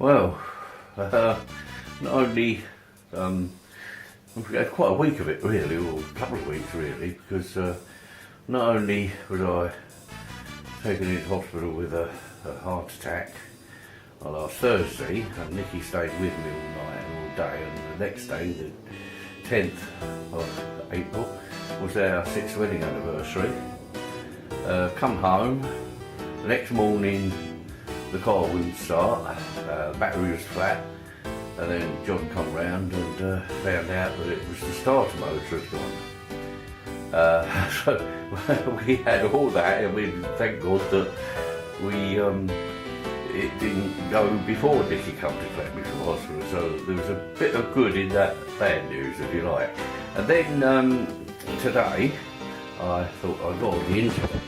Well, not only we've had quite a week of it really, or a couple of weeks really, because not only was I taken into hospital with a heart attack on last Thursday, and Nikki stayed with me all night and all day, and the next day, the 10th of April, was our 6th wedding anniversary. Come home, the next morning the car wouldn't start, the battery was flat, and then John come round and found out that it was the starter motor had gone. So we had all that, and we thank God that we it didn't go before Nikki come to collect me from hospital. So there was a bit of good in that bad news, if you like. And then today I thought I got on the internet,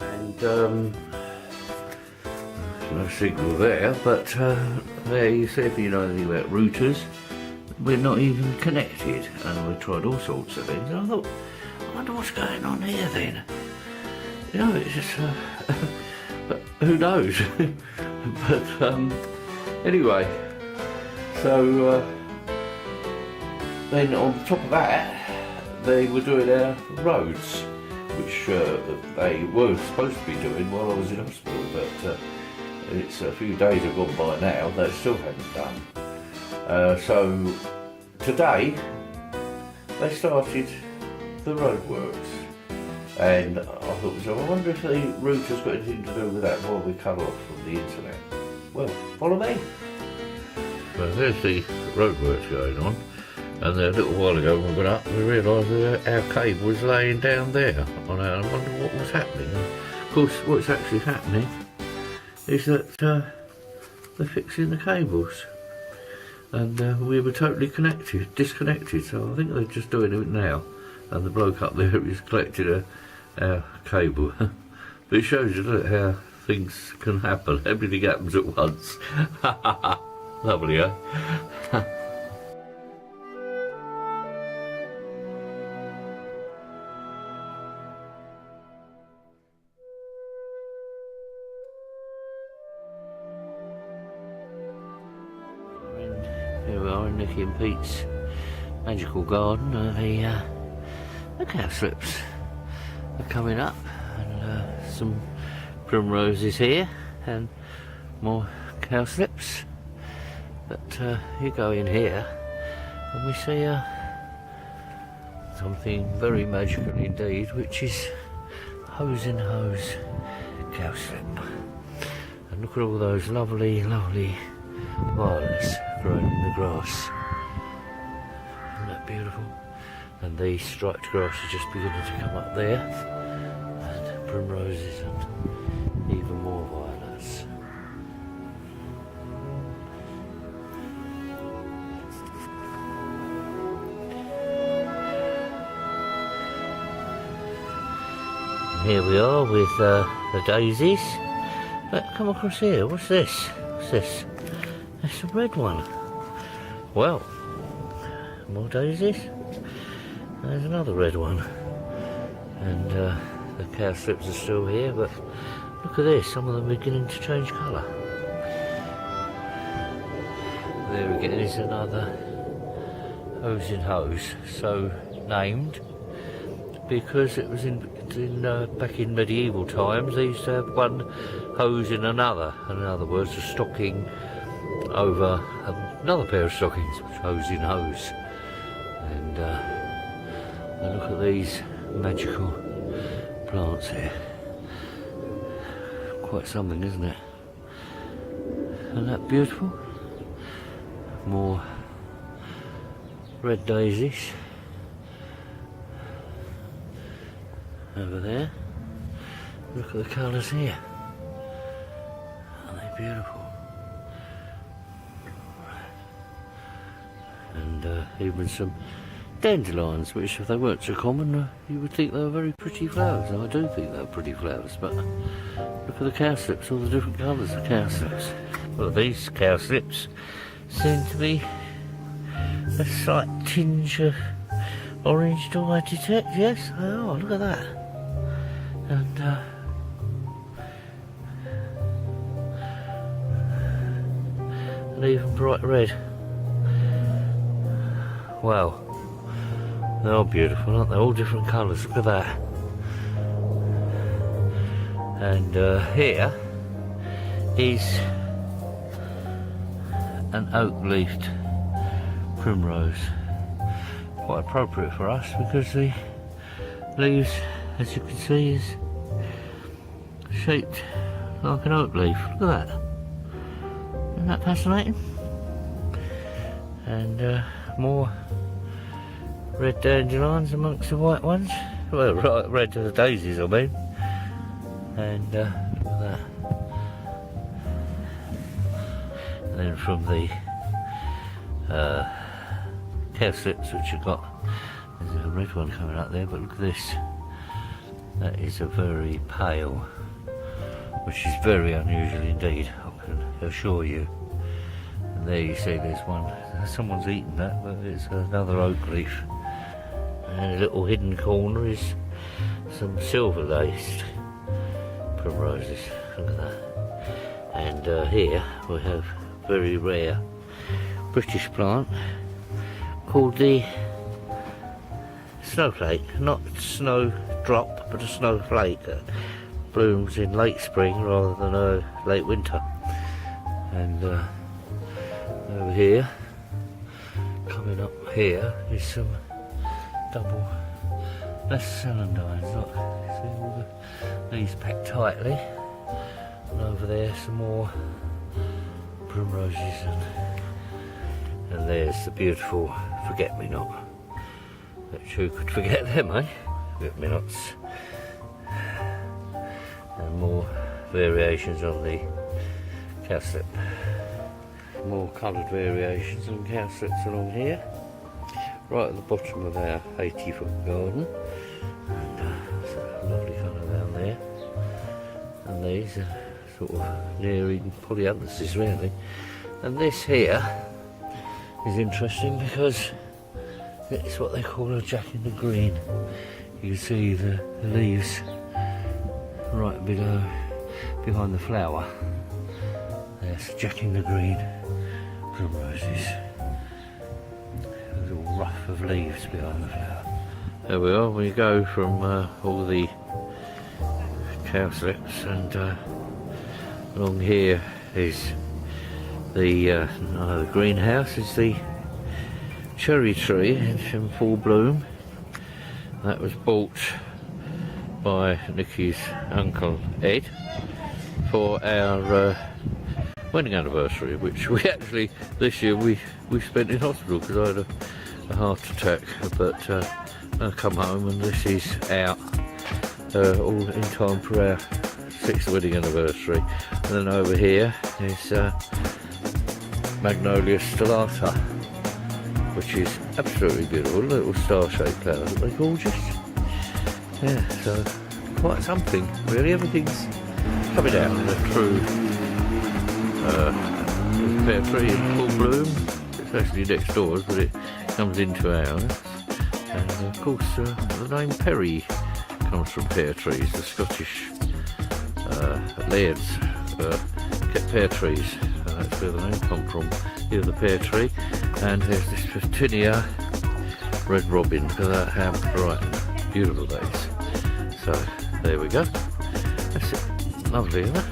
and no signal there, but there you see, if you know anything about routers, we're not even connected, and we tried all sorts of things, and I thought, I wonder what's going on here then. You know, it's just, but who knows? But anyway, so then on top of that, they were doing our roads, which they were supposed to be doing while I was in hospital, but it's a few days have gone by now, they still haven't done. So today they started the roadworks, and I thought, so I wonder if the router's got anything to do with that while we cut off from the internet. Well, follow me. Well, there's the roadworks going on, and a little while ago when we went up, we realised that our cable was laying down there. I wonder what was happening. Of course, what's actually happening is that they're fixing the cables, and we were totally disconnected, so I think they're just doing it now, and the bloke up there is collecting our cable. But it shows you, look, how things can happen, everything happens at once. Lovely, eh? Here we are in Nikki and Pete's magical garden. The cowslips are coming up, and some primroses here, and more cowslips. But you go in here, and we see something very magical indeed, which is hose in hose cowslip. And look at all those lovely, lovely violets growing in the grass. Isn't that beautiful? And the striped grass is just beginning to come up there, and primroses and even more violets. And here we are with the daisies. But come across here, what's this? What's this? It's a red one. Well, more daisies. There's another red one. And the cowslips are still here, but look at this, some of them are beginning to change colour. There we go, there's another hose in hose, so named because it was back in medieval times. They used to have one hose in another. In other words, a stocking over another pair of stockings, hose in hose. And look at these magical plants here. Quite something, isn't it? Isn't that beautiful? More red daisies over there. Look at the colours here. Aren't they beautiful? And even some dandelions, which if they weren't so common, you would think they were very pretty flowers. And I do think they're pretty flowers, but look at the cowslips, all the different colours of cowslips. Well, these cowslips seem to be a slight tinge of orange, do I detect? Yes? Oh, look at that. And and even bright red. Wow, they are beautiful, aren't they? All different colours, look at that. And here is an oak-leafed primrose. Quite appropriate for us because the leaves, as you can see, is shaped like an oak leaf. Look at that. Isn't that fascinating? And more red dandelions amongst the white ones. Well, right, red to the daisies, I mean. And look at that. And then from the cowslips, which you've got, there's a red one coming up there, but look at this. That is a very pale, which is very unusual indeed, I can assure you. And there you see there's one, someone's eaten that, but it's another oak leaf. And a little hidden corner is some silver laced primroses, look at that. And here we have a very rare British plant called the snowflake, not snowdrop but a snowflake. Blooms in late spring rather than late winter. And over here, coming up here, is some double celandines. Look, see all the leaves packed tightly, and over there some more primroses, and there's the beautiful forget-me-not. But who could forget them, eh? Forget-me-nots. And more variations on the cowslip. More coloured variations on cowslips along here. Right at the bottom of our 80-foot garden. And it's a lovely colour down there. And these are sort of nearing polyanthuses really. And this here is interesting because it's what they call a jack in the green. You can see the leaves right below, behind the flower. There's jack in the green primroses. A little ruff of leaves behind the flower. There we are. We go from all the cowslips, and along here is the greenhouse. Is the cherry tree in full bloom. That was bought by Nikki's uncle Ed for our wedding anniversary, which we actually this year we spent in hospital because I had a heart attack. But I come home and this is out all in time for our 6th wedding anniversary. And then over here is Magnolia stellata, which is absolutely beautiful. Little star-shaped flowers, aren't they gorgeous? Yeah, so quite something really. Everything's coming out in a true pear tree in full bloom. It's actually next doors, but it comes into ours. And of course the name Perry comes from pear trees. The Scottish lairds kept pear trees, so that's where the name comes from. Here's the pear tree, and there's this Fiftinia red robin. Look at that, how bright and beautiful that is. So there we go. That's it. Lovely, isn't it?